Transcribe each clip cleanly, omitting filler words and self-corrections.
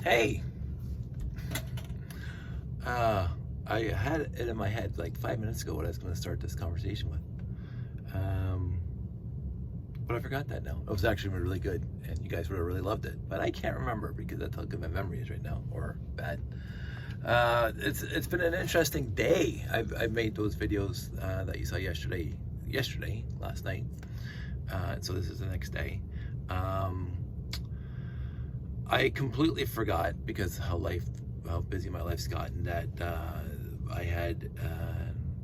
Hey, I had it in my head like 5 minutes ago what I was going to start this conversation with. But I forgot that now. It was actually really good, and you guys would have really loved it. But I can't remember because that's how good my memory is right now, or bad. It's been an interesting day. I've made those videos that you saw yesterday, last night. So this is the next day. I completely forgot because how busy my life's gotten that I had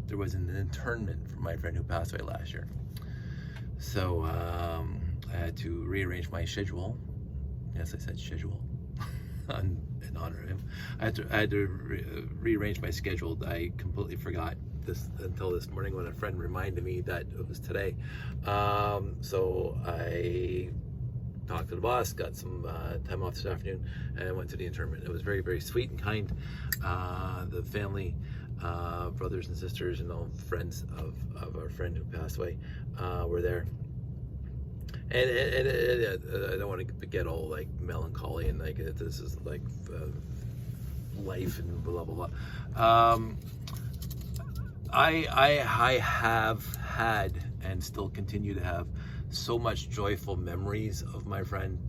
there was an internment for my friend who passed away last year. So I had to rearrange my schedule. Yes, I said schedule in honor of him. I had to rearrange my schedule. I completely forgot this until this morning when a friend reminded me that it was today. So I talked to the boss, got some time off this afternoon, and I went to the internment. It was very, very sweet and kind. The family, brothers and sisters, and all friends of our friend who passed away were there. And I don't want to get all like melancholy and like this is like life and blah blah blah. I have had and still continue to have so much joyful memories of my friend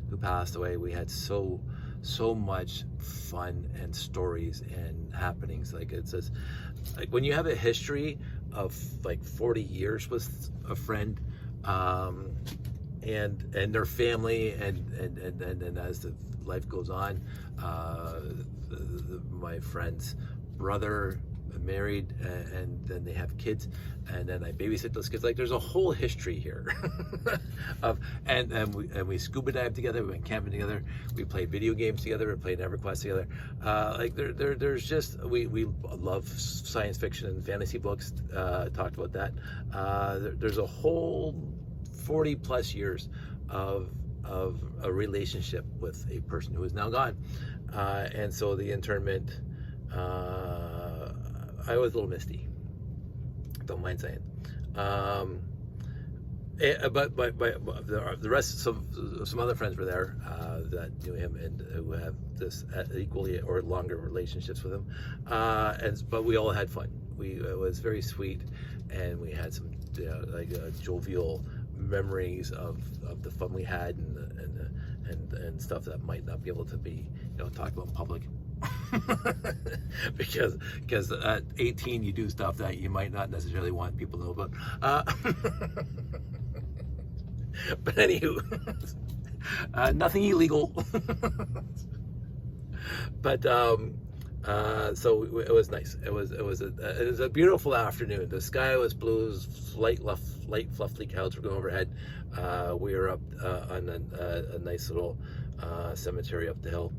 who passed away. We had so much fun and stories and happenings. Like it's just like when you have a history of like 40 years with a friend and their family and as the life goes on, my friend's brother married and then they have kids and then I babysit those kids. Like there's a whole history here of and we scuba dive together, we went camping together, we played video games together, we played EverQuest together. Like there's just we love science fiction and fantasy books. Talked about that. There's a whole 40 plus years of a relationship with a person who is now gone, and so the internment. I was a little misty. Don't mind saying. But the rest, some other friends were there that knew him and who have this equally or longer relationships with him. But we all had fun. It was very sweet, and we had some jovial memories of the fun we had and stuff that might not be able to be talked about in public. because at 18 you do stuff that you might not necessarily want people to know about. But anywho, nothing illegal. But so it was nice. It was a beautiful afternoon. The sky was blue, light fluffy clouds were going overhead. We were up on a nice little cemetery up the hill.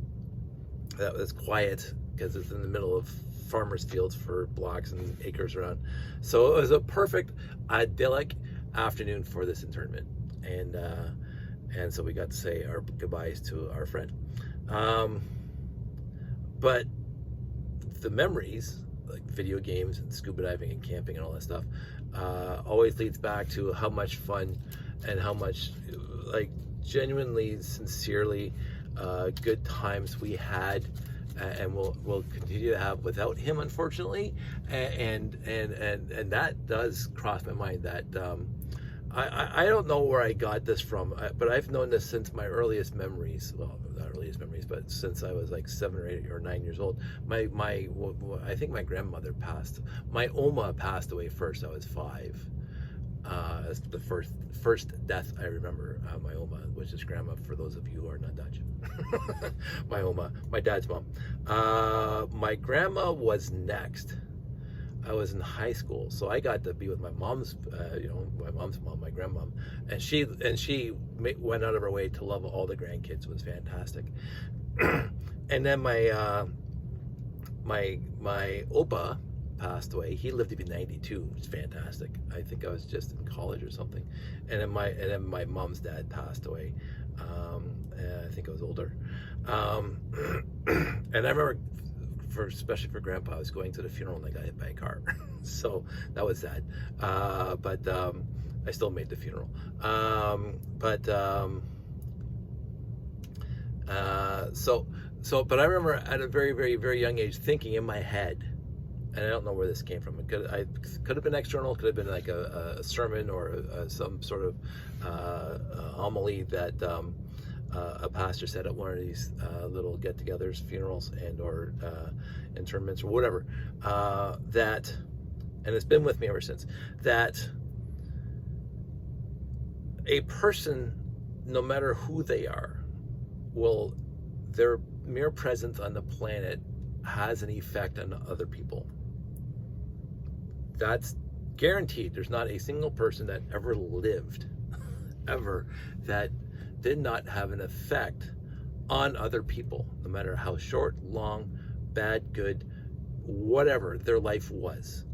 That was quiet because it's in the middle of farmers' fields for blocks and acres around. So it was a perfect, idyllic afternoon for this internment, and so we got to say our goodbyes to our friend. But the memories, like video games and scuba diving and camping and all that stuff, always leads back to how much fun and how much, like, genuinely, sincerely, good times we had and we'll continue to have without him, unfortunately, and that does cross my mind that I don't know where I got this from, but I've known this since my earliest memories. Well, not earliest memories, but since I was like 7 or 8 or 9 years old. I think my grandmother passed. My Oma passed away first. I was 5. That's the first death I remember. My Oma, which is grandma for those of you who are not Dutch. My Oma, my dad's mom. My grandma was next. I was in high school, so I got to be with my mom's, my mom's mom, my grandmom, and she went out of her way to love all the grandkids. It was fantastic. And then my Opa passed away. He lived to be 92, which is fantastic. I think I was just in college or something. And then my mom's dad passed away. And I think I was older. And I remember, especially for Grandpa, I was going to the funeral and I got hit by a car. So that was sad. But I still made the funeral. But I remember at a very, very, very young age thinking in my head, and I don't know where this came from. It could have been external, could have been like a sermon or some sort of homily that a pastor said at one of these little get-togethers, funerals, and or interments or whatever. That, and it's been with me ever since. That a person, no matter who they are, their mere presence on the planet has an effect on other people. That's guaranteed. There's not a single person that ever lived, ever, that did not have an effect on other people, no matter how short, long, bad, good, whatever their life was.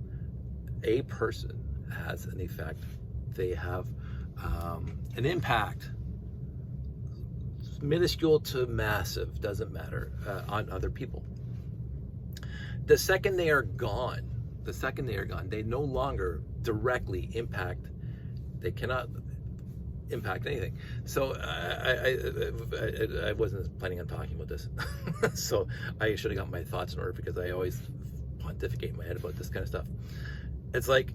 A person has an effect. They have an impact, minuscule to massive, doesn't matter, on other people. The second they are gone, they no longer directly impact, they cannot impact anything. So I wasn't planning on talking about this. So I should have got my thoughts in order, because I always pontificate in my head about this kind of stuff. It's like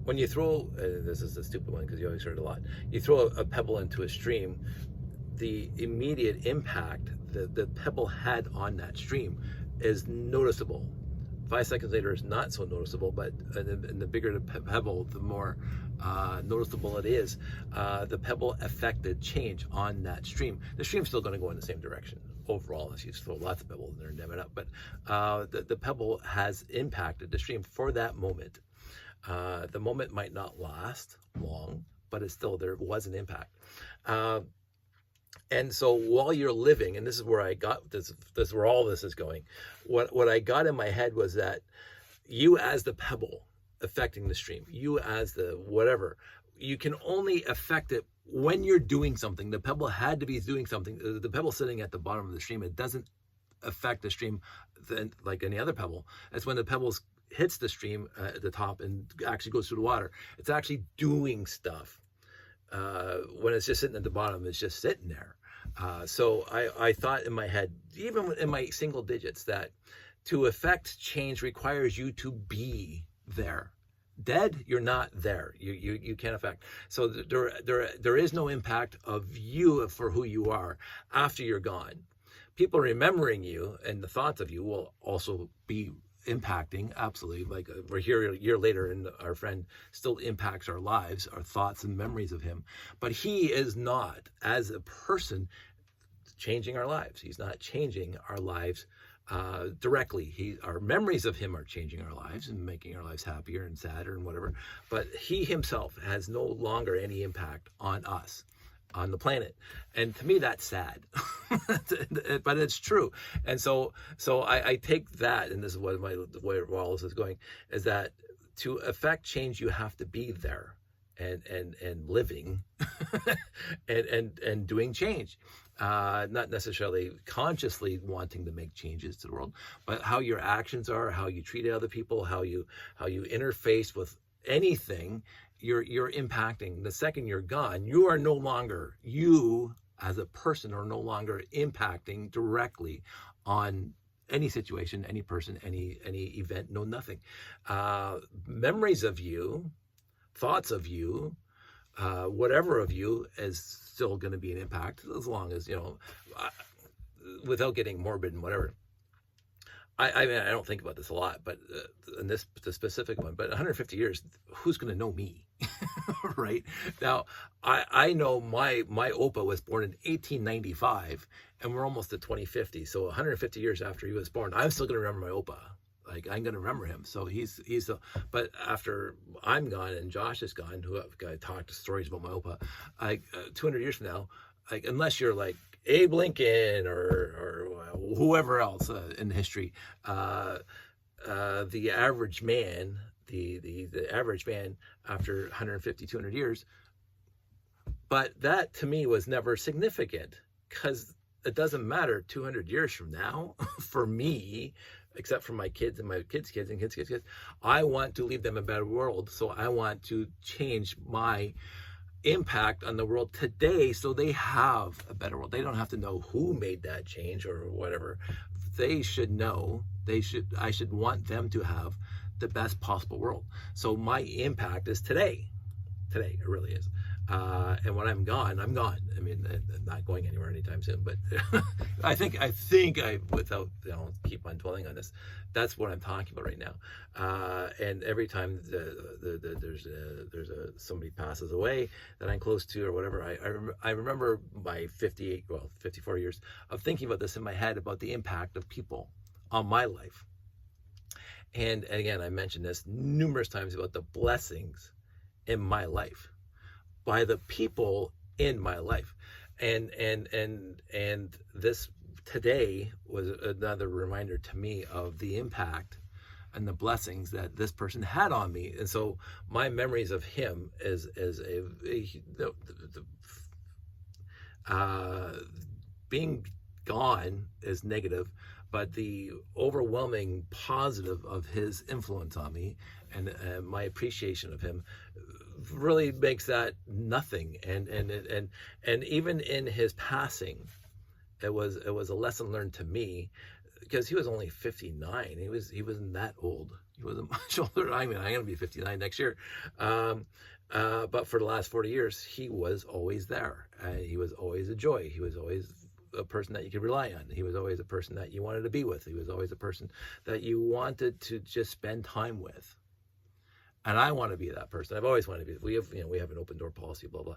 when you throw, this is a stupid one because you always heard it a lot, you throw a pebble into a stream, the immediate impact the pebble had on that stream is noticeable. 5 seconds later is not so noticeable, but and the bigger the pebble, the more noticeable it is. The pebble affected change on that stream. The stream's still going to go in the same direction overall, if you throw lots of pebbles in there and dam it up, but the pebble has impacted the stream for that moment. The moment might not last long, but it's still, there was an impact. And so while you're living, and this is where I got this is where all this is going. What I got in my head was that you as the pebble affecting the stream, you as the whatever, you can only affect it when you're doing something. The pebble had to be doing something. The pebble sitting at the bottom of the stream, it doesn't affect the stream like any other pebble. It's when the pebbles hits the stream at the top and actually goes through the water. It's actually doing stuff. When it's just sitting at the bottom, it's just sitting there. So I thought in my head, even in my single digits, that to affect change requires you to be there. Dead, you're not there. You can't affect. So there is no impact of you for who you are after you're gone. People remembering you and the thoughts of you will also be impacting, absolutely. Like we're here a year later and our friend still impacts our lives, our thoughts and memories of him, but he is not, as a person, changing our lives. He's not changing our lives directly. Our memories of him are changing our lives and making our lives happier and sadder and whatever, but he himself has no longer any impact on us, on the planet. And to me, that's sad, but it's true. And so I take that, and this is what where all this is going, is that to affect change, you have to be there and living and doing change. Not necessarily consciously wanting to make changes to the world, but how your actions are, how you treat other people, how you interface with anything, you're impacting. The second you're gone, you are no longer, you as a person are no longer impacting directly on any situation, any person, any event, no nothing. Memories of you, thoughts of you, whatever of you is still going to be an impact, as long as, without getting morbid and whatever. I mean, I don't think about this a lot, but in the specific one, but 150 years, who's going to know me? Right now, I know my Opa was born in 1895, and we're almost at 2050. So 150 years after he was born, I'm still going to remember my Opa. Like, I'm going to remember him. So but after I'm gone and Josh is gone, who I talked stories about my Opa, 200 years from now, like, unless you're like Abe Lincoln or whoever else in history, the average man, the average man after 150, 200 years, but that to me was never significant, because it doesn't matter 200 years from now for me, except for my kids and my kids' kids and kids' kids' kids. I want to leave them a better world, so I want to change my impact on the world today, so they have a better world. They don't have to know who made that change or whatever. They should know. I should want them to have the best possible world. So my impact is today. Today, it really is. And when I'm gone, I'm gone. I mean, I'm not going anywhere anytime soon. But I think without, keep on dwelling on this, that's what I'm talking about right now. And every time there's somebody passes away that I'm close to or whatever, I remember my 54 years of thinking about this in my head about the impact of people on my life. And again, I mentioned this numerous times about the blessings in my life by the people in my life, and this today was another reminder to me of the impact and the blessings that this person had on me. And so my memories of him is being gone is negative, but the overwhelming positive of his influence on me and my appreciation of him really makes that nothing. And even in his passing, it was a lesson learned to me, because he was only 59. He wasn't that old. He wasn't much older. I mean, I'm gonna be 59 next year. But for the last 40 years, he was always there. He was always a joy. He was always a person that you could rely on. He was always a person that you wanted to be with. He was always a person that you wanted to just spend time with. And I want to be that person. I've always wanted to be. We have an open door policy, blah blah.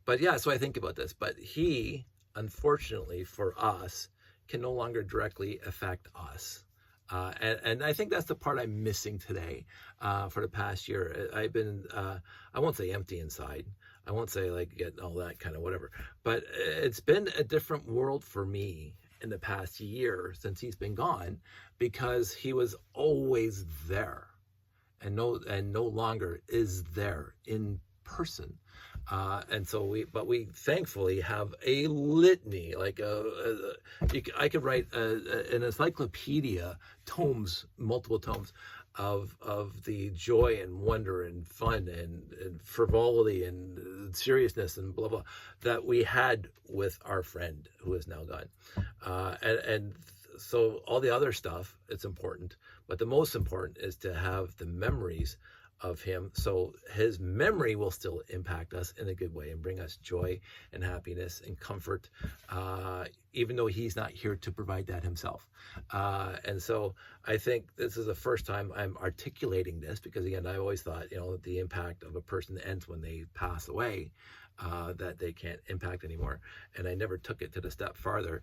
But yeah. So I think about this. But he, unfortunately for us, can no longer directly affect us. And I think that's the part I'm missing today. For the past year, I've been I won't say empty inside. I won't say like get all that kind of whatever. But it's been a different world for me in the past year since he's been gone, because he was always there and no longer is there in person. And so we thankfully have a litany, like I could write an encyclopedia, multiple tomes of the joy and wonder and fun and frivolity and seriousness and blah blah that we had with our friend who is now gone. And so all the other stuff, it's important, but the most important is to have the memories of him, so his memory will still impact us in a good way and bring us joy and happiness and comfort, even though he's not here to provide that himself. And so I think this is the first time I'm articulating this, because again, I always thought, the impact of a person ends when they pass away, that they can't impact anymore. And I never took it to the step further,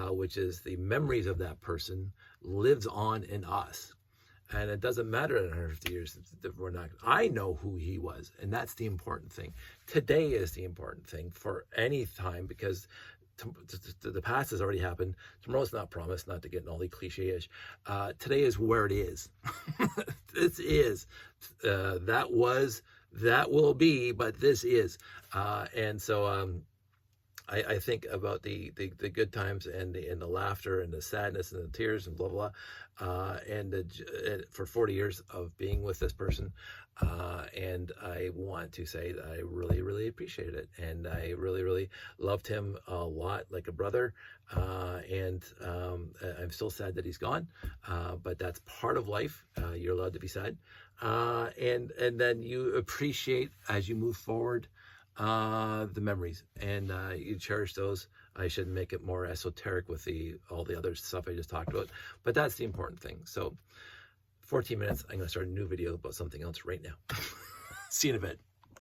which is the memories of that person lives on in us. And it doesn't matter in 150 years that we're not. I know who he was, and that's the important thing. Today is the important thing for any time, because the past has already happened. Tomorrow's not promised, not to get in all the cliche-ish. Today is where it is. This is. That was, that will be, but this is. And so I think about the good times and the laughter and the sadness and the tears and blah blah, and for 40 years of being with this person, and I want to say that I really really appreciated it, and I really really loved him a lot, like a brother, and I'm still sad that he's gone, but that's part of life. You're allowed to be sad, and then you appreciate as you move forward the memories, and you cherish those. I shouldn't make it more esoteric with all the other stuff I just talked about, but that's the important thing. So 14 minutes, I'm going to start a new video about something else right now. See you in a bit.